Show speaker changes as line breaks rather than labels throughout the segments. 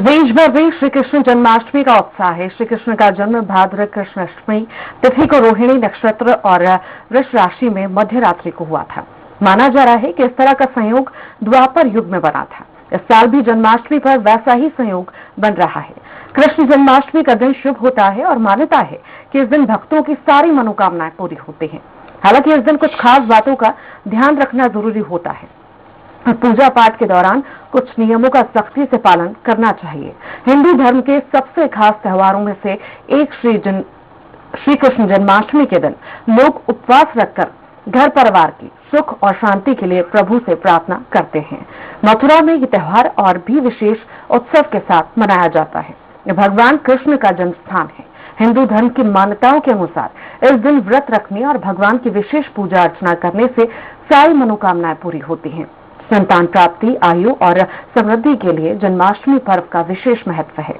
देश भर में श्री कृष्ण जन्माष्टमी का उत्साह है। श्री कृष्ण का जन्म भाद्र कृष्ण अष्टमी तिथि को रोहिणी नक्षत्र और वृष राशि में मध्य रात्रि को हुआ था। माना जा रहा है कि इस तरह का संयोग द्वापर युग में बना था। इस साल भी जन्माष्टमी पर वैसा ही संयोग बन रहा है। कृष्ण जन्माष्टमी का दिन शुभ होता है और मान्यता है कि इस दिन भक्तों की सारी मनोकामनाएं पूरी होती हैं। हालांकि इस दिन कुछ खास बातों का ध्यान रखना जरूरी होता है। पूजा पाठ के दौरान कुछ नियमों का सख्ती से पालन करना चाहिए। हिंदू धर्म के सबसे खास त्योहारों में से एक श्री कृष्ण जन्माष्टमी के दिन लोग उपवास रखकर घर परिवार की सुख और शांति के लिए प्रभु से प्रार्थना करते हैं। मथुरा में ये त्योहार और भी विशेष उत्सव के साथ मनाया जाता है। यह भगवान कृष्ण का जन्म स्थान है। हिंदू धर्म की मान्यताओं के अनुसार इस दिन व्रत रखने और भगवान की विशेष पूजा अर्चना करने से सारी मनोकामनाएं पूरी होती हैं। संतान प्राप्ति, आयु और समृद्धि के लिए जन्माष्टमी पर्व का विशेष महत्व है।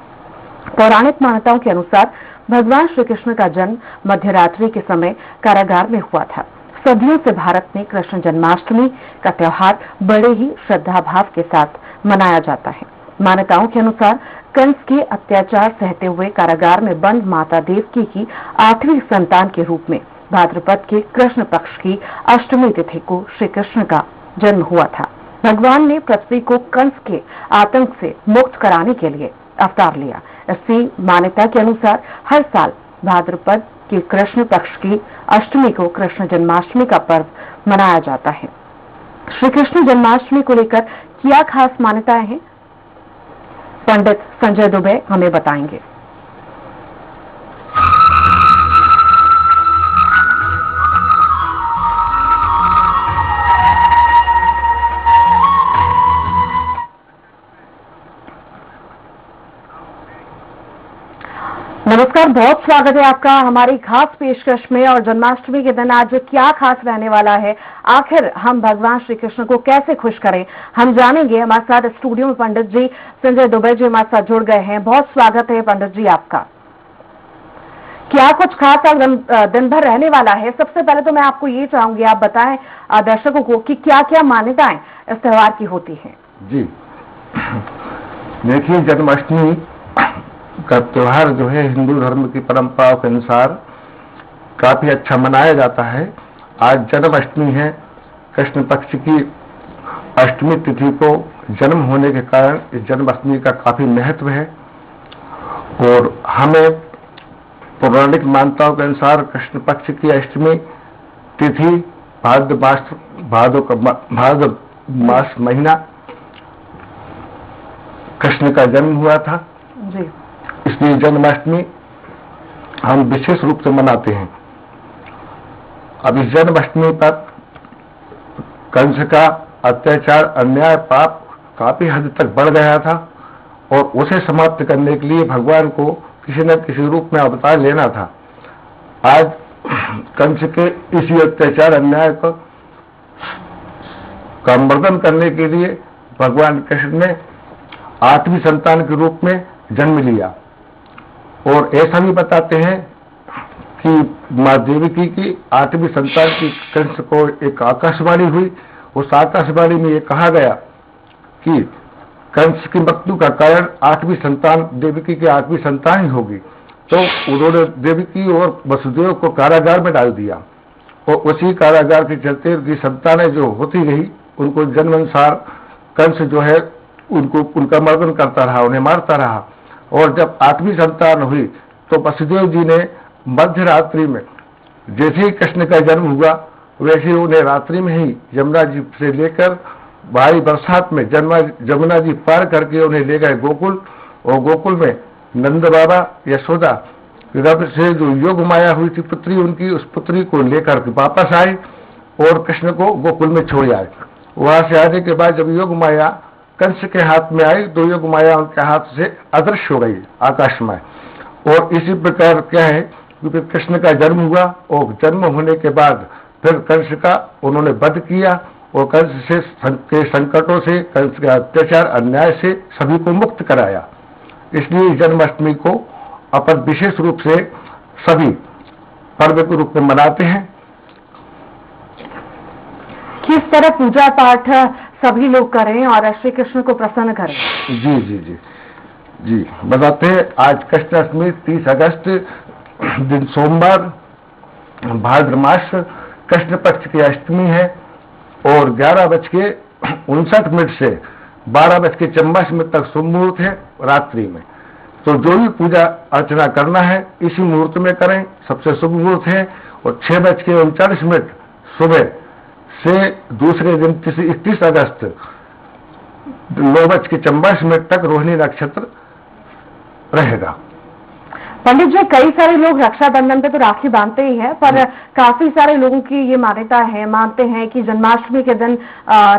पौराणिक मान्यताओं के अनुसार भगवान श्री कृष्ण का जन्म मध्यरात्रि के समय कारागार में हुआ था। सदियों से भारत में कृष्ण जन्माष्टमी का त्योहार बड़े ही श्रद्धा भाव के साथ मनाया जाता है। मान्यताओं के अनुसार कंस के अत्याचार सहते हुए कारागार में बंद माता देवकी की 8वीं संतान के रूप में भाद्रपद के कृष्ण पक्ष की अष्टमी तिथि को श्री कृष्ण का जन्म हुआ था। भगवान ने पृथ्वी को कंस के आतंक से मुक्त कराने के लिए अवतार लिया। इसी मान्यता के अनुसार हर साल भाद्रपद के कृष्ण पक्ष की अष्टमी को कृष्ण जन्माष्टमी का पर्व मनाया जाता है। श्री कृष्ण जन्माष्टमी को लेकर क्या खास मान्यताएं हैं, पंडित संजय दुबे हमें बताएंगे। नमस्कार, बहुत स्वागत है आपका हमारी खास पेशकश में। और जन्माष्टमी के दिन आज क्या खास रहने वाला है, आखिर हम भगवान श्री कृष्ण को कैसे खुश करें, हम जानेंगे। हमारे साथ स्टूडियो में पंडित जी संजय दुबे जी हमारे साथ जुड़ गए हैं। बहुत स्वागत है पंडित जी आपका। क्या कुछ खास दिन भर रहने वाला है? सबसे पहले तो मैं आपको ये चाहूंगी, आप बताएं दर्शकों को कि क्या क्या मान्यताएं इस त्योहार की होती है।
जी देखिए, जन्माष्टमी का त्योहार जो है हिंदू धर्म की परंपराओं के अनुसार काफी अच्छा मनाया जाता है। आज जन्माष्टमी है। कृष्ण पक्ष की अष्टमी तिथि को जन्म होने के कारण इस जन्माष्टमी का काफी महत्व है। और हमें पौराणिक मान्यताओं के अनुसार कृष्ण पक्ष की अष्टमी तिथि भाद्र मास महीना कृष्ण का जन्म हुआ था जी। इसलिए जन्माष्टमी हम विशेष रूप से मनाते हैं। अब इस जन्माष्टमी पर कंस का अत्याचार, अन्याय, पाप काफी हद तक बढ़ गया था और उसे समाप्त करने के लिए भगवान को किसी न किसी रूप में अवतार लेना था। आज कंस के इसी अत्याचार, अन्याय का मर्दन करने के लिए भगवान कृष्ण ने 8वीं संतान के रूप में जन्म लिया। और ऐसा भी बताते हैं कि माँ देवकी की 8वीं संतान की कंस को एक आकाशवाणी हुई। उस आकाशवाणी में ये कहा गया कि कंस की मृत्यु का कारण 8वीं संतान, देवकी की 8वीं संतान ही होगी। तो उन्होंने देवकी और वसुदेव को कारागार में डाल दिया और उसी कारागार के चलते उनकी संतानें जो होती रही, उनको जन्मानुसार कंस जो है उनका मर्दन करता रहा, उन्हें मारता रहा। और जब 8वीं संतान हुई तो वसुदेव जी ने मध्य रात्रि में, जैसे ही कृष्ण का जन्म हुआ वैसे ही उन्हें रात्रि में ही यमुना जी से लेकर भारी बरसात में जमुना जी पार करके उन्हें ले गए गोकुल। और गोकुल में नंद बाबा, यशोदा, रब से जो योग माया हुई थी पुत्री उनकी, उस पुत्री को लेकर वापस आए और कृष्ण को गोकुल में छोड़ आए। वहां से आने के बाद जब योग माया कंस के हाथ में आई तो योग माया उनके हाथ से अदृश्य हो गई आकाश में। और इसी प्रकार क्या है कि कृष्ण का जन्म हुआ और जन्म होने के बाद फिर कंस का उन्होंने वध किया और कंस से के संकटों से, कंस के अत्याचार, अन्याय से सभी को मुक्त कराया। इसलिए जन्माष्टमी को अपन विशेष रूप से सभी पर्व के रूप में मनाते हैं।
किस तरह पूजा पाठ सभी लोग करें और श्री कृष्ण को प्रसन्न करें?
जी जी जी जी बताते हैं, आज कृष्ण अष्टमी 30 अगस्त दिन सोमवार, भाद्र मास कृष्ण पक्ष की अष्टमी है और 11:59 से 12:54 तक शुभ मुहूर्त है रात्रि में। तो जो भी पूजा अर्चना करना है इसी मुहूर्त में करें, सबसे शुभ मुहूर्त है। और 6:39 सुबह से दूसरे दिन 31 अगस्त 9:54 तक रोहिणी नक्षत्र रहेगा।
पंडित जी, कई सारे लोग रक्षाबंधन पे तो राखी बांधते ही हैं, पर काफी सारे लोगों की ये मान्यता है, मानते हैं कि जन्माष्टमी के दिन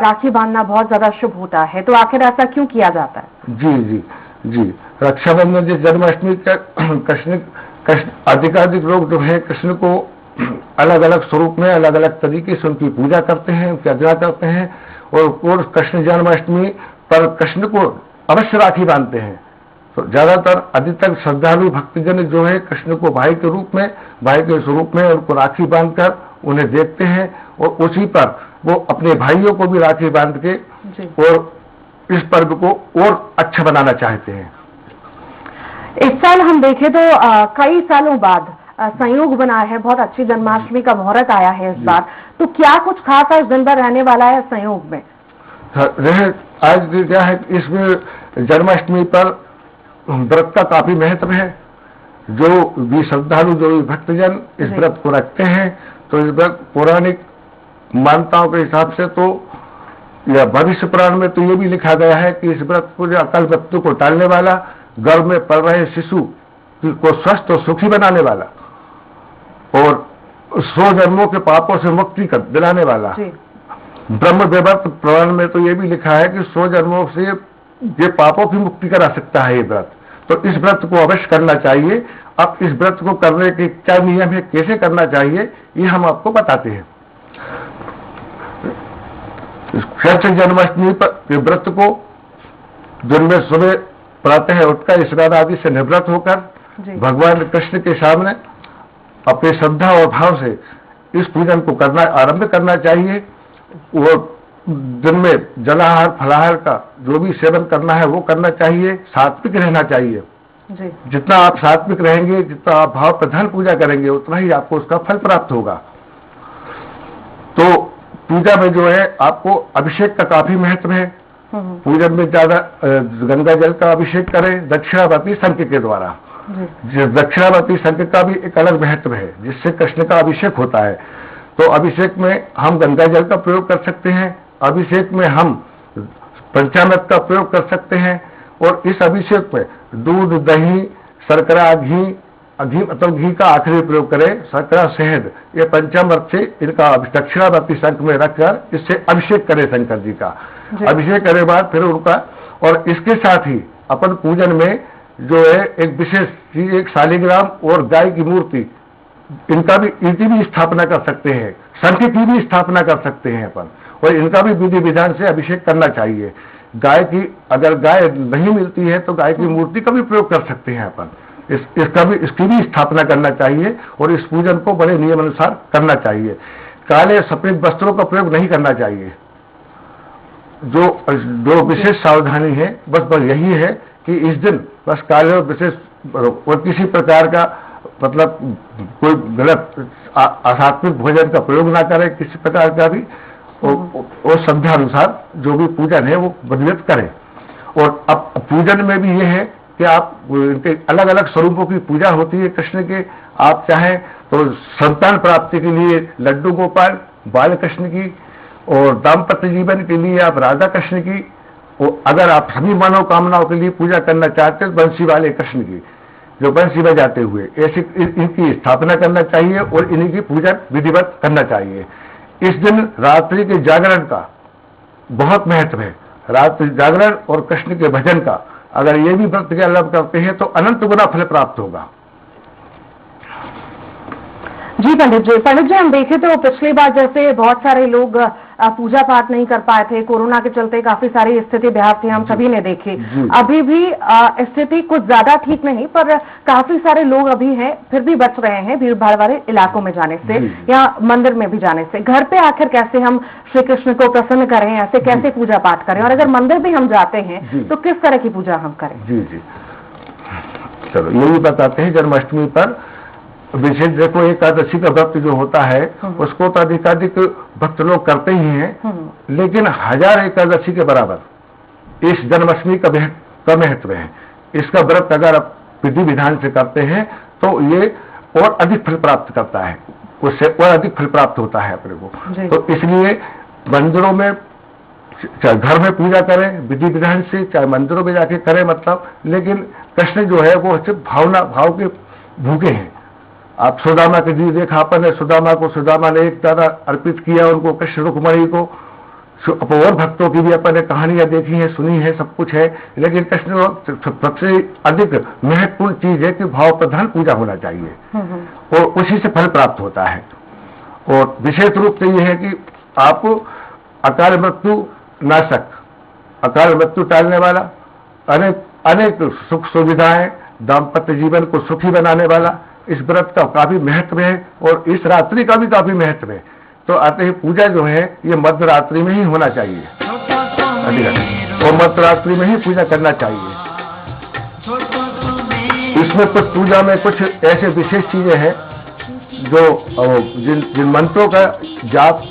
राखी बांधना बहुत ज्यादा शुभ होता है, तो आखिर ऐसा क्यों किया जाता है?
जी जी जी, रक्षाबंधन जिस जन्माष्टमी का कृष्ण अधिकाधिक लोग जो है कृष्ण को अलग अलग स्वरूप में अलग अलग तरीके से उनकी पूजा करते हैं, उनकी अर्चना करते हैं और कृष्ण जन्माष्टमी पर कृष्ण को अवश्य राखी बांधते हैं। तो ज्यादातर अधिकतर श्रद्धालु भक्तजन जो है कृष्ण को भाई के रूप में, भाई के स्वरूप में उनको राखी बांधकर उन्हें देखते हैं और उसी पर वो अपने भाइयों को भी राखी बांध के और इस पर्व को और अच्छा बनाना चाहते हैं।
इस साल हम देखें तो कई सालों बाद संयोग बना है, बहुत अच्छी जन्माष्टमी का मुहूर्त आया है इस बार, तो क्या कुछ खास आज दिन भर रहने वाला है संयोग में?
आज क्या है, इसमें जन्माष्टमी पर व्रत का काफी महत्व है। जो भी श्रद्धालु, जो भी भक्तजन इस व्रत को रखते हैं, तो इस व्रत पौराणिक मान्यताओं के हिसाब से तो या भविष्य पुराण में तो ये भी लिखा गया है कि इस व्रत को जो अकाल मृत्यु को टालने वाला, गर्भ में पल रहे शिशु को स्वस्थ और सुखी बनाने वाला और 100 जन्मों के पापों से मुक्ति कर दिलाने वाला, ब्रह्म वैवर्त पुराण में तो ये भी लिखा है कि 100 जन्मों से ये पापों की मुक्ति करा सकता है ये व्रत। तो इस व्रत को अवश्य करना चाहिए। अब इस व्रत को करने के क्या नियम है, कैसे करना चाहिए, ये हम आपको बताते हैं। कृष्ण जन्माष्टमी पर व्रत को दिन में सुबह प्रातः उठकर स्नान आदि से निवृत्त होकर भगवान कृष्ण के सामने अपने श्रद्धा और भाव से इस पूजन को करना आरंभ करना चाहिए। और दिन में जलाहार फलाहार का जो भी सेवन करना है वो करना चाहिए, सात्विक रहना चाहिए। जितना आप सात्विक रहेंगे, जितना आप भाव प्रधान पूजा करेंगे, उतना ही आपको उसका फल प्राप्त होगा। तो पूजा में जो है आपको अभिषेक का काफी महत्व है। पूजन में ज्यादा गंगा जल का अभिषेक करें दक्षिणावर्ती शंख के द्वारा। दक्षिणावर्ती शंख का भी एक अलग महत्व है जिससे कृष्ण का अभिषेक होता है। तो अभिषेक में हम गंगा जल का प्रयोग कर सकते हैं, अभिषेक में हम पंचामृत का प्रयोग कर सकते हैं और इस अभिषेक में दूध, दही, शर्करा, घी मतलब घी का आखिरी प्रयोग करें, शर्करा, शहद, ये पंचामृत से इनका दक्षिणावर्ती शंख में रखकर इससे अभिषेक करें शंकर जी का। अभिषेक करने बाद फिर उनका, और इसके साथ ही अपन पूजन में जो है एक विशेष चीज, एक शालिग्राम और गाय की मूर्ति, इनकी भी स्थापना कर सकते हैं, शंख की भी स्थापना कर सकते हैं अपन, और इनका भी विधि विधान से अभिषेक करना चाहिए। गाय की, अगर गाय नहीं मिलती है तो गाय की मूर्ति का भी प्रयोग कर सकते हैं अपन, इसकी भी स्थापना करना चाहिए और इस पूजन को बड़े नियम अनुसार करना चाहिए। काले सफेद वस्त्रों का प्रयोग नहीं करना चाहिए। जो विशेष सावधानी है बस यही है कि इस दिन बस काले और विशेष और किसी प्रकार का मतलब कोई गलत असात्विक भोजन का प्रयोग ना करें, किसी प्रकार का भी, और श्रद्धा अनुसार जो भी पूजन है वो विधिवत करें। और अब पूजन में भी ये है कि आप इनके अलग अलग स्वरूपों की पूजा होती है कृष्ण के। आप चाहें तो संतान प्राप्ति के लिए लड्डू गोपाल बाल कृष्ण की, और दाम्पत्य जीवन के लिए आप राधा कृष्ण की, और अगर आप सभी मनोकामनाओं के लिए पूजा करना चाहते हैं बंसी वाले कृष्ण की, जो बंसी बजाते हुए, ऐसी इनकी स्थापना करना चाहिए और इन्हीं पूजन विधिवत करना चाहिए। इस दिन रात्रि के जागरण का बहुत महत्व है। रात्रि जागरण और कृष्ण के भजन का अगर ये भी व्रत के आरंभ करते हैं तो अनंत गुना फल प्राप्त होगा।
जी पंडित जी, हम देखें तो पिछली बार जैसे बहुत सारे लोग पूजा पाठ नहीं कर पाए थे, कोरोना के चलते काफी सारी स्थिति बिहार थी, हम सभी ने देखी। अभी भी स्थिति कुछ ज्यादा ठीक नहीं, पर काफी सारे लोग अभी हैं, फिर भी बच रहे हैं भीड़ भाड़ वाले इलाकों में जाने से या मंदिर में भी जाने से। घर पे आखिर कैसे हम श्री कृष्ण को प्रसन्न करें, ऐसे कैसे पूजा पाठ करें, और अगर मंदिर भी हम जाते हैं तो किस तरह की पूजा हम करें?
जी जी, चलो ये भी बताते हैं जन्माष्टमी पर विशेष। देखो एकादशी का व्रत जो होता है उसको तो अधिकाधिक भक्त लोग करते ही हैं, लेकिन 1000 एकादशी के बराबर इस जन्माष्टमी का महत्व है। इसका व्रत अगर आप विधि विधान से करते हैं तो ये और अधिक फल प्राप्त करता है, उससे और अधिक फल प्राप्त होता है अपने को। तो इसलिए मंदिरों में, चाहे घर में पूजा करें विधि विधान से, चाहे मंदिरों में जाके करें, मतलब, लेकिन कृष्ण जो है वो सिर्फ भाव के भूखे हैं। आप सुदामा के जी देखा अपन ने, सुदामा ने एक दाना अर्पित किया उनको, कृष्ण रुक्मणी को। और भक्तों की भी अपन ने कहानियां देखी हैं, सुनी है, सब कुछ है, लेकिन कृष्ण सबसे अधिक महत्वपूर्ण चीज है कि भाव प्रधान पूजा होना चाहिए और उसी से फल प्राप्त होता है। और विशेष रूप से यह है कि आप अकाल मृत्यु नाशक, अकाल मृत्यु टालने वाला, अनेक सुख सुविधाएं, दाम्पत्य जीवन को सुखी बनाने वाला इस व्रत का काफी महत्व है और इस रात्रि का भी काफी महत्व है। तो आते ही पूजा जो है ये मध्य रात्रि में ही होना चाहिए, और मध्य रात्रि में ही पूजा करना चाहिए। इसमें कुछ पूजा में कुछ ऐसे विशेष चीजें हैं जो जिन मंत्रों का जाप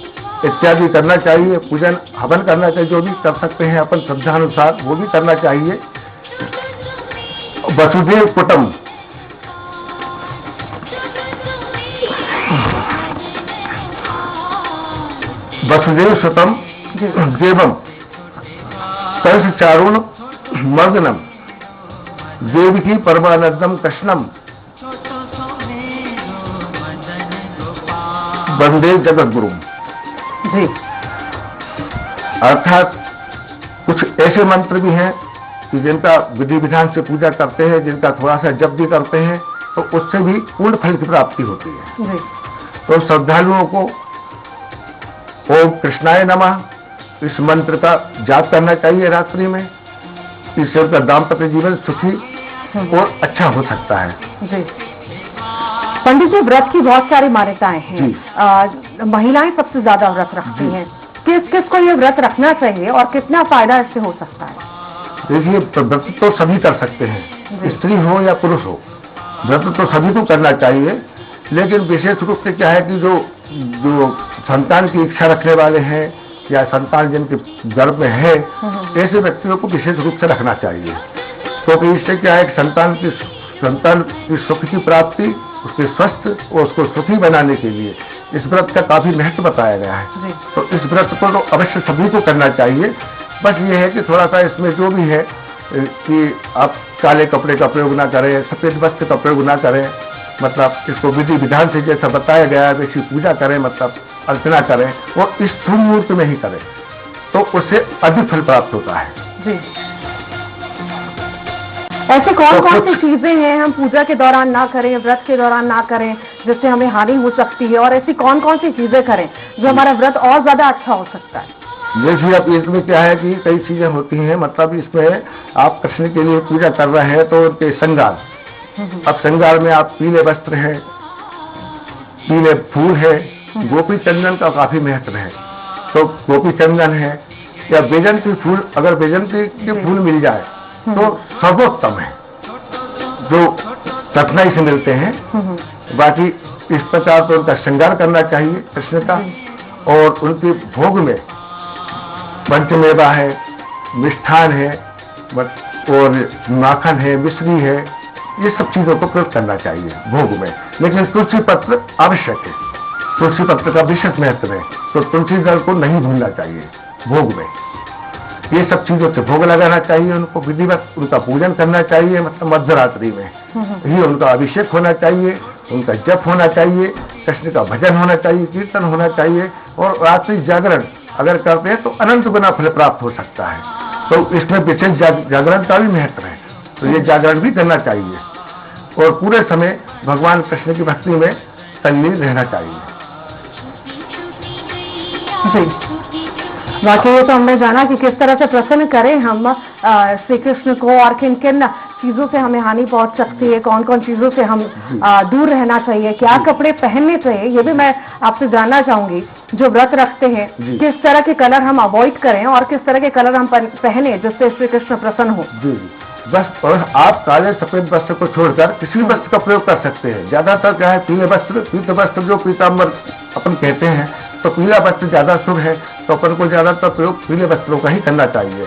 इत्यादि करना चाहिए, पूजन हवन करना चाहिए, जो भी कर सकते हैं अपन श्रद्धानुसार वो भी करना चाहिए। वसुदेव कुटुंब, वसुदेव सुतम देवम तस चारुण मर्दनम देवकी परमानंदम कृष्णम वंदे जगत गुरु।
जी,
अर्थात कुछ ऐसे मंत्र भी हैं कि जिनका विधि विधान से पूजा करते हैं, जिनका थोड़ा सा जप भी करते हैं, तो उससे भी पूर्ण फल की प्राप्ति होती है।
जी।
तो श्रद्धालुओं को ओम कृष्णाय नमः इस मंत्र का जाप करना चाहिए रात्रि में। इससे उनका दाम्पत्य जीवन सुखी और अच्छा हो सकता है।
जी। पंडित जी, व्रत की बहुत सारी मान्यताएं हैं। महिलाएं सबसे ज्यादा व्रत रखती हैं। किस किस को ये व्रत रखना चाहिए और कितना फायदा इससे हो सकता है?
देखिए, व्रत तो सभी कर सकते हैं, स्त्री हो या पुरुष हो, व्रत तो सभी को करना चाहिए। लेकिन विशेष रूप से क्या है कि जो संतान की इच्छा रखने वाले हैं या संतान जिनके गर्भ में है, ऐसे व्यक्तियों को विशेष रूप से रखना चाहिए, क्योंकि इससे क्या है कि संतान की सुख की प्राप्ति, उसके स्वस्थ और उसको सुखी बनाने के लिए इस व्रत का काफी महत्व बताया गया है। तो इस व्रत को तो अवश्य सभी को करना चाहिए। बस ये है कि थोड़ा सा इसमें जो भी है कि आप काले कपड़े का प्रयोग ना करें, सफेद वस्त्र का प्रयोग ना करें, मतलब इसको विधि विधान से जैसा बताया गया है वैसी पूजा करें, मतलब अर्चना करें और इस शुभ मुहूर्त में ही करें, तो उससे अधिक फल प्राप्त होता है।
जी। ऐसे कौन कौन सी चीजें हैं हम पूजा के दौरान ना करें, व्रत के दौरान ना करें, जिससे हमें हानि हो सकती है, और ऐसी कौन कौन सी चीजें करें जो हमारा व्रत और ज्यादा अच्छा हो सकता है?
देखिए, अब इसमें क्या है कि कई चीजें होती हैं, मतलब इसमें आप कृष्ण के लिए पूजा कर रहे हैं तो उनके श्रृंगार, अब श्रृंगार में आप पीले वस्त्र है, पीले फूल है, गोपी चंदन का काफी महत्व है, तो गोपी चंदन है या बेजंती फूल, अगर बेजंती के फूल मिल जाए तो सर्वोत्तम है, जो कठिनाई से मिलते हैं। बाकी इस प्रकार तो उनका श्रृंगार करना चाहिए कृष्ण का, और उनके भोग में पंचमेवा है, मिष्ठान है और माखन है, मिश्री है, ये सब चीजों को प्रयोग करना चाहिए भोग में। लेकिन तुलसी पत्र आवश्यक है, तुलसी पत्र का विशेष महत्व है, तो तुलसी दल को नहीं भूलना चाहिए भोग में। ये सब चीजों से भोग लगाना चाहिए, उनको विधिवत उनका पूजन करना चाहिए, मतलब मध्यरात्रि में ही उनका अभिषेक होना चाहिए, उनका जप होना चाहिए, कृष्ण का भजन होना चाहिए, कीर्तन होना चाहिए, और रात्रि जागरण अगर करते हैं तो अनंत गुना फल प्राप्त हो सकता है। तो इसमें विशेष जागरण का भी महत्व है, तो ये जागरण भी करना चाहिए और पूरे समय भगवान कृष्ण की भक्ति में तल्लीन रहना चाहिए।
जी, बाकी ये तो हमने जाना कि किस तरह से प्रसन्न करें हम श्री कृष्ण को, और किन किन चीजों से हमें हानि पहुंच सकती है, कौन कौन चीजों से हम दूर रहना चाहिए, क्या कपड़े पहनने चाहिए, ये भी मैं आपसे जानना चाहूंगी। जो व्रत रखते हैं किस तरह के कलर हम अवॉइड करें और किस तरह के कलर हम पहने जिससे श्री कृष्ण प्रसन्न हो।
जी, बस और आप काले सफेद वस्त्र को छोड़कर किसी भी वस्त्र का प्रयोग कर सकते हैं। ज्यादातर क्या है, पीले वस्त्र, पीत वस्त्र जो पीताम्बर अपन कहते हैं, तो पीला वस्त्र ज्यादा शुभ है, तो अपन को ज्यादातर प्रयोग पीले वस्त्रों का ही करना चाहिए।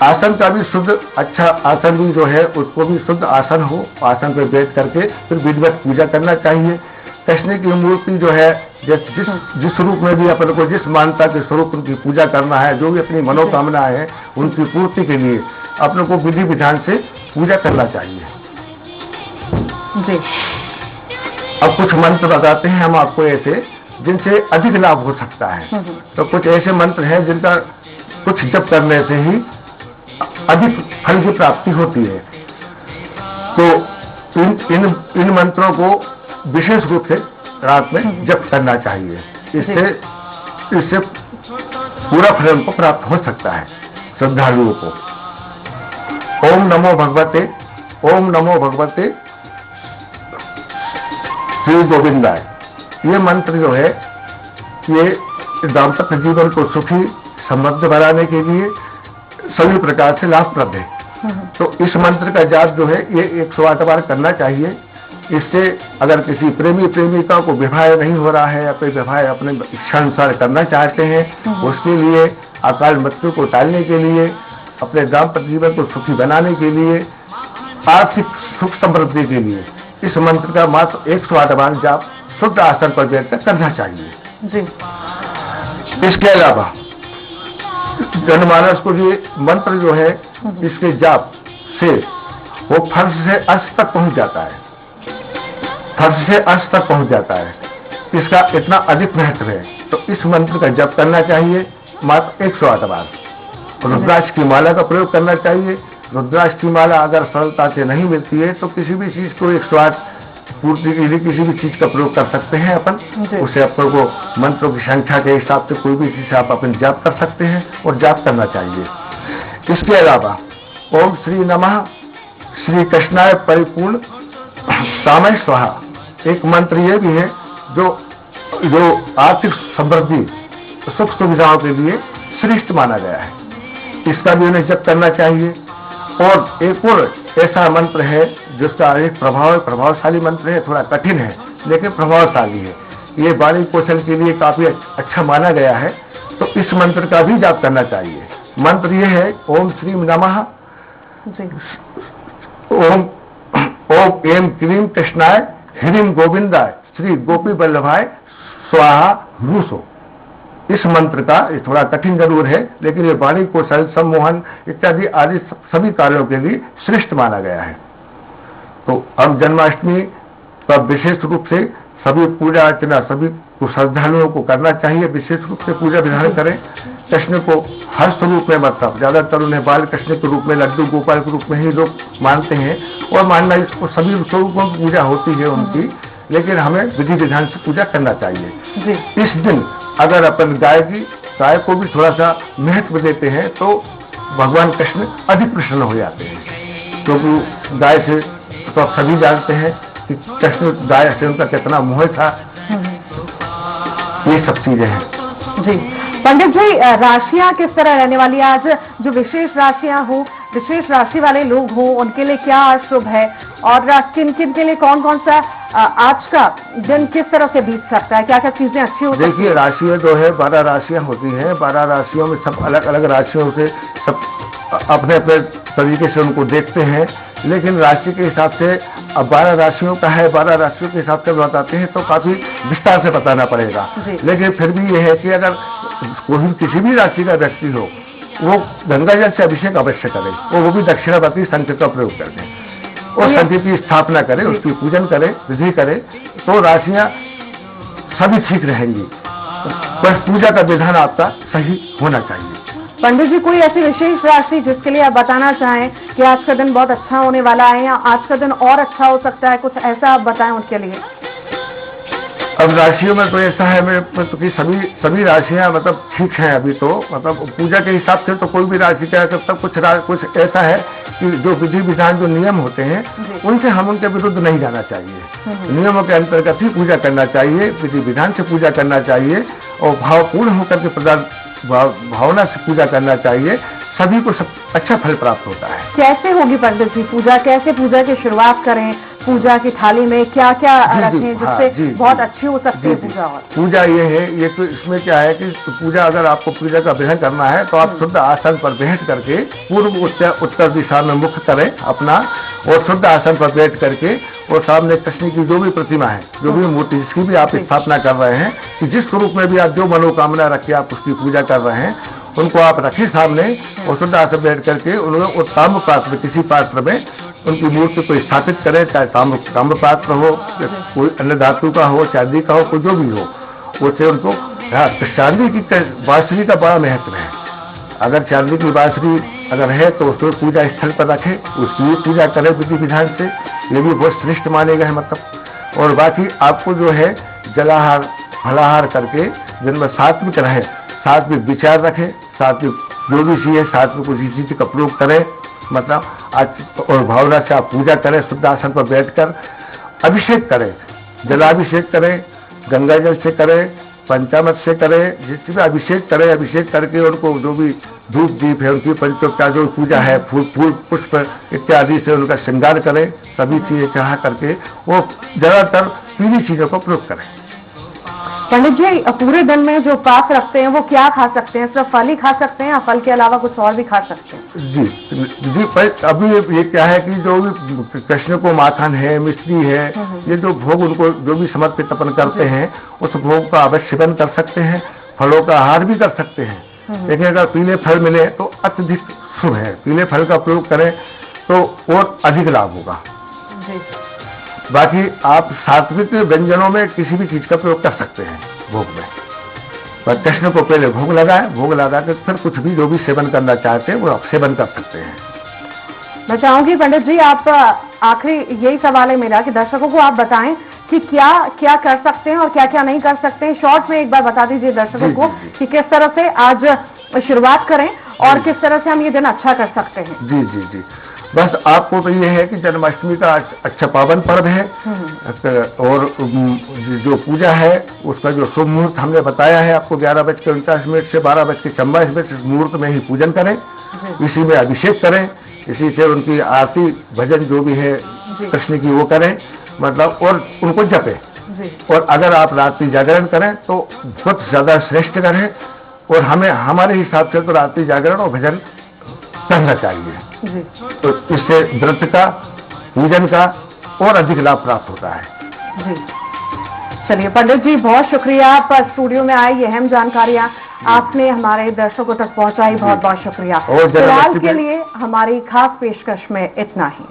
आसन का भी शुद्ध अच्छा आसन भी जो है उसको भी शुद्ध आसन हो, आसन पर बैठ करके फिर विधिवत पूजा करना चाहिए। कृष्ण की मूर्ति जो है जिस रूप में भी अपन को जिस मानता के स्वरूप उनकी पूजा करना है, जो भी अपनी मनोकामना है उनकी पूर्ति के लिए अपने को विधि विधान से पूजा करना चाहिए
जी।
अब कुछ मंत्र बताते हैं हम आपको ऐसे जिनसे अधिक लाभ हो सकता है। तो कुछ ऐसे मंत्र हैं जिनका कुछ जप करने से ही अधिक फल की प्राप्ति होती है। तो इन मंत्रों को विशेष रूप से रात में जप करना चाहिए। इससे पूरा फल हमको प्राप्त हो सकता है श्रद्धालुओं को। ओम नमो भगवते श्री गोविंदाय, ये मंत्र जो है ये दाम्पत्य जीवन को सुखी समृद्ध बनाने के लिए सभी प्रकार से लाभप्रद है। तो इस मंत्र का जाप जो है ये 108 बार करना चाहिए। इससे अगर किसी प्रेमी प्रेमिका को विवाह नहीं हो रहा है या कोई विवाह अपने इच्छानुसार करना चाहते हैं, उसके लिए अकाल मृत्यु को टालने के लिए, अपने दाम्पत्य जीवन को सुखी बनाने के लिए, आर्थिक सुख समृद्धि के लिए इस मंत्र का मात्र 108 बार जाप शुद्ध आसन पर बैठकर करना चाहिए
जी।
इसके अलावा जनमानस को ये मंत्र जो है इसके जाप से वो फर्श से अर्श तक पहुंच जाता है, फर्श से अर्श तक पहुंच जाता है। इसका इतना अधिक महत्व है, तो इस मंत्र का जप करना चाहिए मात्र 108 बार। रुद्राक्ष की माला का प्रयोग करना चाहिए। रुद्राक्ष की माला अगर सरलता से नहीं मिलती है तो किसी भी चीज को 108 पूर्ति के लिए किसी भी चीज का प्रयोग कर सकते हैं अपन। उसे अपन को मंत्रों की संख्या के हिसाब से कोई भी चीज आप अपन जाप कर सकते हैं और जाप करना चाहिए। इसके अलावा ओम श्री नमः श्री कृष्णाय परिपूर्ण सामय स्वाहा एक मंत्र ये भी है जो आर्थिक समृद्धि सुख सुविधाओं के लिए श्रेष्ठ माना गया है। इसका भी उन्हें जप करना चाहिए। और एक और ऐसा मंत्र है जिसका एक प्रभावशाली मंत्र है, थोड़ा कठिन है लेकिन प्रभावशाली है। ये वाणी कौशल के लिए काफी अच्छा माना गया है, तो इस मंत्र का भी जाप करना चाहिए। मंत्र ये है ओम श्री नमः ओम एम क्रीम कृष्णाय ह्रीम गोविंदाय श्री गोपी वल्लभाय स्वाहा रूसो। इस मंत्र का थोड़ा कठिन जरूर है लेकिन ये वाणी कौशल सम्मोहन इत्यादि आदि सभी कार्यों के लिए श्रेष्ठ माना गया है। तो अब जन्माष्टमी का विशेष रूप से सभी पूजा अर्चना सभी श्रद्धालुओं को करना चाहिए। विशेष रूप से पूजा विधान करें। कृष्ण को हर स्वरूप में मतलब ज्यादातर उन्हें बाल कृष्ण के रूप में, लड्डू गोपाल के रूप में ही लोग मानते हैं और मानना इसको सभी स्वरूपों की पूजा होती है उनकी, लेकिन हमें विधि विधान से पूजा करना चाहिए। इस दिन अगर अपन गाय को भी थोड़ा सा महत्व देते हैं तो भगवान कृष्ण अधिक प्रसन्न हो जाते हैं, क्योंकि गाय से तो आप सभी जानते हैं कि कृष्ण गाय से उनका कितना मोह था। ये सब चीजें हैं
जी। पंडित जी, राशियां किस तरह रहने वाली है आज? जो विशेष राशियां हो, विशेष राशि वाले लोग हों, उनके लिए क्या शुभ है और किन किन के लिए कौन कौन सा आज का दिन किस तरह से बीत सकता है, क्या क्या चीजें अच्छी होती है?
देखिए, राशियां जो है 12 राशियां होती हैं। 12 राशियों में सब अलग अलग राशियों से सब अपने अपने तरीके से उनको देखते हैं, लेकिन राशि के हिसाब से अब 12 राशियों का है, 12 राशियों के हिसाब से बताते हैं तो काफी विस्तार से बताना पड़ेगा। लेकिन फिर भी यह है कि अगर कोई किसी भी राशि का व्यक्ति हो वो गंगा जल से अभिषेक अवश्य करे और वो भी दक्षिणावर्ती संच का प्रयोग करके और संधि की स्थापना करे, उसकी पूजन करे, विधि करे, तो राशियां सभी ठीक रहेंगी। बस पूजा का विधान आपका सही होना चाहिए।
पंडित जी, कोई ऐसी विशेष राशि जिसके लिए आप बताना चाहें कि आज का दिन बहुत अच्छा होने वाला है या आज का दिन और अच्छा हो सकता है, कुछ ऐसा आप बताएं उनके लिए?
अब राशियों में तो ऐसा है मतलब कि सभी राशियां मतलब ठीक हैं अभी तो, मतलब पूजा के हिसाब से तो कोई भी राशि कह सकता। कुछ ऐसा है कि जो विधि विधान जो नियम होते हैं उनसे हम उनके विरुद्ध नहीं जाना चाहिए। नियमों के अंतर्गत ही पूजा करना चाहिए, विधि विधान से पूजा करना चाहिए और भावपूर्ण होकर के भावना से पूजा करना चाहिए। सभी को सब अच्छा फल प्राप्त होता है।
कैसे होगी पंडित जी पूजा, कैसे पूजा की शुरुआत करें, पूजा की थाली में क्या क्या रखें जिससे बहुत अच्छी हो सकती है पूजा? और
पूजा ये है, ये तो इसमें क्या है कि पूजा अगर आपको पूजा का ग्रहण करना है तो आप शुद्ध आसन पर बैठ करके पूर्व उत्तर दिशा में मुख करें अपना, और शुद्ध आसन पर बैठ करके, और सामने कृष्ण की जो भी प्रतिमा है, जो भी मूर्ति जिसकी भी आप स्थापना कर रहे हैं, कि जिस स्वरूप में भी आप जो मनोकामना रखे आप उसकी पूजा कर रहे हैं, उनको आप रखें सामने और शुद्ध आसन बैठ करके उन्हें ताम्र पात्र में, किसी पात्र में उनकी मूर्ति को स्थापित करें, चाहे ताम्र पात्र हो, कोई अन्य धातु का हो, चांदी का हो, कोई जो भी हो, उससे उनको चांदी की बांसुरी का बड़ा महत्व है। अगर चांदी की बांसुरी अगर है तो उसको पूजा स्थल पर रखें, उसकी पूजा करें विधि विधान से, ये भी बहुत श्रेष्ठ माने गए हैं मतलब। और बाकी आपको जो है जलाहार फलाहार करके जिनमें सात्विक रहे, सात्विक विचार रखें, सात्विक जो भी चीज है सात्विक उसी चीज का प्रयोग करें, मतलब आज और भावना से आप पूजा करें, शुद्ध आसन पर बैठकर अभिषेक करें, जलाभिषेक करें, गंगा जल से करें, पंचामृत से करें, जिससे भी अभिषेक करें, अभिषेक करके उनको जो भी धूप दीप है उनकी पंचोपचार जो पूजा है, फूल पुष्प इत्यादि से उनका श्रृंगार करें, सभी चीजें चढ़ा करके वो ज्यादातर पीली चीजों का प्रयोग करें।
पंडित जी पूरे दिन में जो उपवास रखते हैं वो क्या खा सकते हैं? सिर्फ फल ही खा सकते हैं या फल के अलावा कुछ और भी खा सकते हैं?
जी अभी ये क्या है कि जो भी कृष्ण को माखन है, मिश्री है, ये जो भोग उनको जो भी समर्पित अपन करते हैं उस भोग का अवश्य सेवन कर सकते हैं, फलों का आहार भी कर सकते हैं, लेकिन अगर पीले फल मिले तो अत्यधिक शुभ है, पीले फल का प्रयोग करें तो और अधिक लाभ होगा। बाकी आप सात्विक व्यंजनों में किसी भी चीज का प्रयोग कर सकते हैं भोग में, पर कृष्ण को पहले भोग लगाए, भोग लगा के फिर कुछ भी जो भी सेवन करना चाहते हैं वो आप सेवन कर सकते हैं।
मैं चाहूंगी पंडित जी आप आखिरी यही सवाल है मेरा कि दर्शकों को आप बताएं कि क्या क्या कर सकते हैं और क्या क्या नहीं कर सकते हैं। शॉर्ट में एक बार बता दीजिए दर्शकों को कि किस तरह से आज शुरुआत करें और किस तरह से हम ये दिन अच्छा कर सकते हैं।
जी जी जी बस आपको तो ये है कि जन्माष्टमी का अच्छा पावन पर्व है, और जो पूजा है उसका जो शुभ मुहूर्त हमने बताया है आपको 11:49 से 12:44 मुहूर्त में ही पूजन करें, इसी में अभिषेक करें, इसी से उनकी आरती भजन जो भी है कृष्ण की वो करें, मतलब और उनको जपें। और अगर आप रात्रि जागरण करें तो बहुत ज्यादा श्रेष्ठ करें, और हमें हमारे हिसाब से तो रात्रि जागरण और भजन करना चाहिए, तो इससे व्रत का पूजन का और अधिक लाभ प्राप्त होता है।
जी चलिए पंडित जी बहुत शुक्रिया, आप स्टूडियो में आई ये अहम जानकारियां आपने हमारे दर्शकों तक पहुंचाई, बहुत बहुत शुक्रिया। फिलहाल के लिए हमारी खास पेशकश में इतना ही।